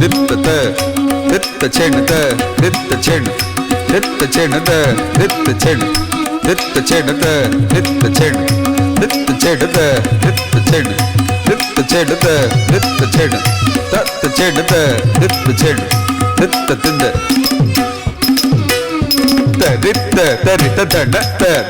దిత్త దిత్త చెణ ద దిత్త చెణ దిత్త చెణ ద దిత్త చెణ దిత్త చెణ ద దిత్త చెణ దిత్త చెణ ద దిత్త చెణ దిత్త చెణ ద దిత్త చెణ దత్త చెణ ద దిత్త చెణ దిత్త తింద రిత్త తరిత ధన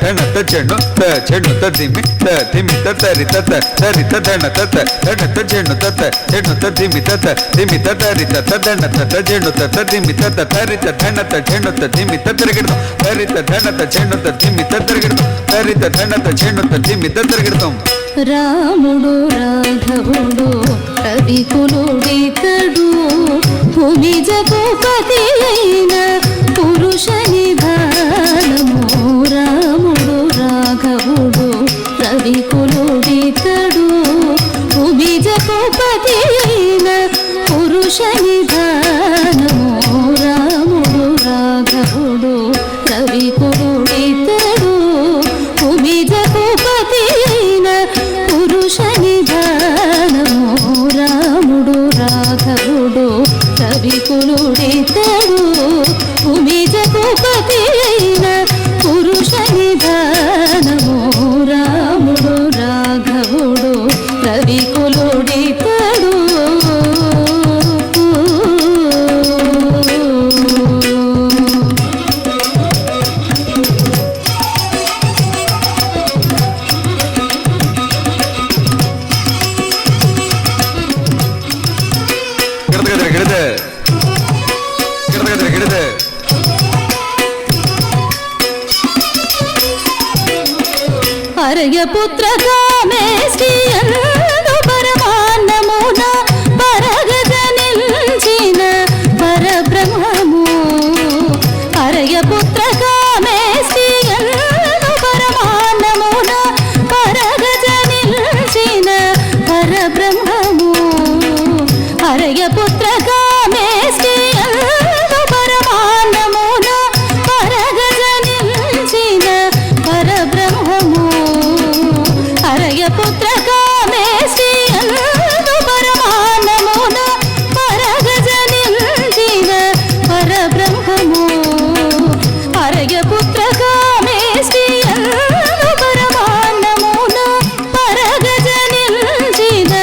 ధనత చెణుత చెణుత ధిమిత ధిమిత తరిత తరిత ధనత ధనత చెణుత చెణుత ధిమిత ధిమిత తరిత ధనత చెణుత ధిమిత తరిత ధనత చెణుత ధిమిత తిరగడం తరిత ధనత చెణుత ధిమిత తిరగడం తరిత ధనత చెణుత ధిమిత తిరగడం రాముడు రాఘవుడు కవికులుడితడు భూమి జగపతి అయిన పురుష నిధానము రాముడు రాఘవుడు కవికులుడితడు భూమి జగపతి అయిన పురుష నిధానము రాముడు రాఘవుడు కవికులుడితడు భూమి జగపతి అయిన పురుష నిధానము రాముడు రాఘవుడు కవికులుడితడు భూమి జగపతి అయిన పురుష నిధానము రాముడు రాఘవుడు కవికులుడితడు అర్యపుత్ర కామేష్టియందు పరమాన్నమున పరగజ నిల్చిన పరబ్రహ్మము అర్యపుత్ర కామేష్టియందు పరమాన్నమున పరగజ నిల్చిన పరబ్రహ్మము అర్యపుత్ర కామేష్టియందు పరమాన్నమున పరగజ నిల్చిన పరబ్రహ్మము అర్యపుత్ర కామేష్టియందు పరమాన్నమున పరగజ నిల్చిన పరబ్రహ్మము అర్యపుత్ర కామేష్టియందు పరమాన్నమున పరగజ నిల్చిన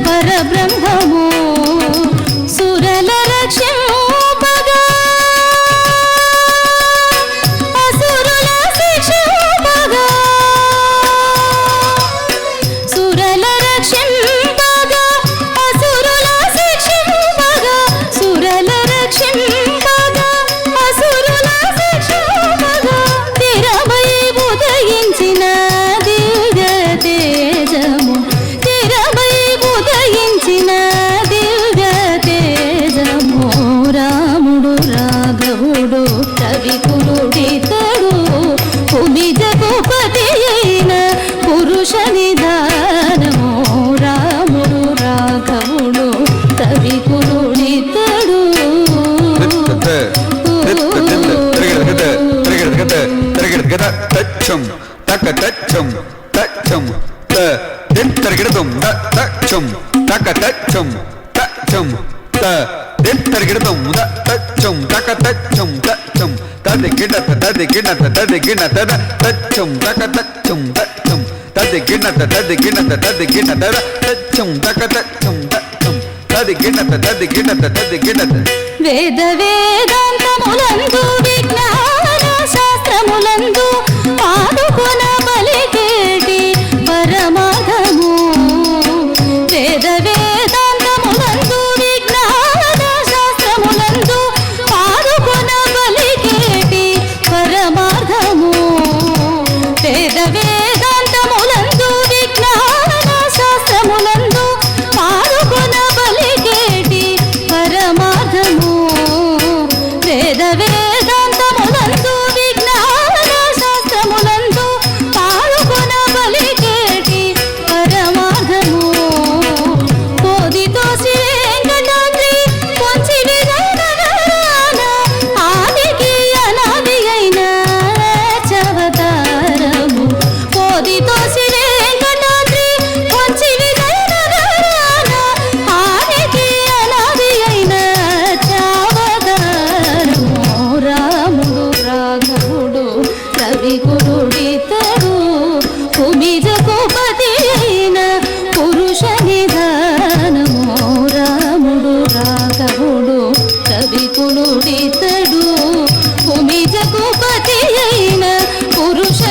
పరబ్రహ్మము సురల రక్షింపగా అసురుల శిక్షింపగా సురల రక్షింపగా అసురుల శిక్షింపగా సురల రక్షింపగా అసురుల శిక్షింపగా తిరమై ఉదయించిన దివ్య తేజము తిరమై ఉదయించిన దివ్య తేజము రాముడు రాఘవుడు కవికులుడితడు భూమి జగపతి అయిన పురుష నిధానము రాముడు రాఘవుడు కవికులుడితడు తచ్చం తక తచ్చం తచ్చం తిరగడం తచ్చం తక తచ్చం తచ్చం తిరగడం తచ్చం తక తచ్చం తచ్చం తది గిణత తది గిణత తది గిణత తచ్చం తక తచ్చం తచ్చం తది గిణత తది గిణత తది గిణత తచ్చం తక తచ్చం తచ్చం తది గిణత తది గిణత తది గిణత వేద వేదాంతములందు విజ్ఞాన శాస్త్రములందు పాదుకొన పలికేటి పరమార్థము వేద వేదాంతములందు విజ్ఞాన శాస్త్రములందు పాదుకొన పలికేటి పరమార్థము వేద వేదాంతములందు విజ్ఞాన శాస్త్రములందు పాదుకొన పలికేటి పరమార్థము వేద వేదాంత కవికులుడితడు కుమిజకు పతి అయిన పురుష నిధానమో రాముడు రాఘవుడు కవికులుడితడు కుమిజకు పతి అయిన పురుష